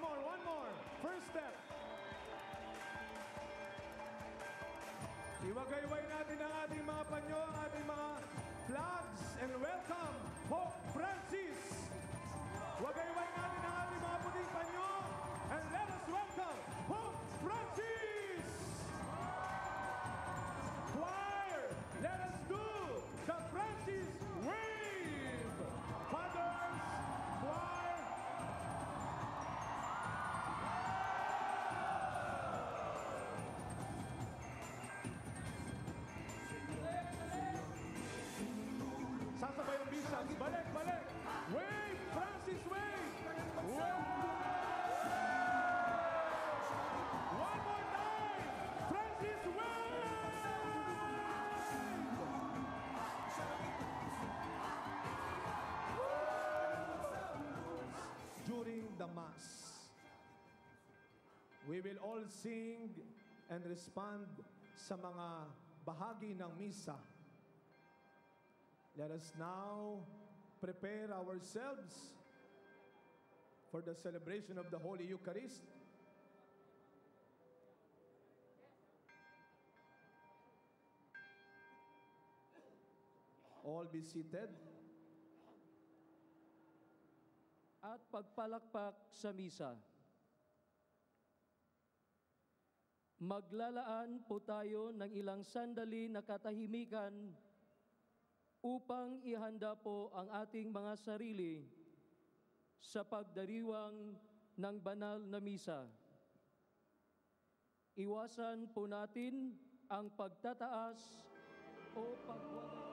One more. First step. Iwagayway natin ang ating mga panyo, ang ating mga flags, and welcome, Pope Francis. Wagayway natin ang ating mga puting panyo, and let us welcome Pope Francis! Choir, let us do the Francis wave! Fathers, choir. Sasabay ang bisag. Balik! Wave! Francis wave! Wave! One more time! Francis wave! During the Mass, we will all sing and respond sa mga bahagi ng misa. Let us now prepare ourselves for the celebration of the Holy Eucharist. All be seated. At pagpalakpak sa misa. Maglalaan po tayo ng ilang sandali na katahimikan upang ihanda po ang ating mga sarili sa pagdiriwang ng banal na misa. Iwasan po natin ang pagtataas o pagwalay.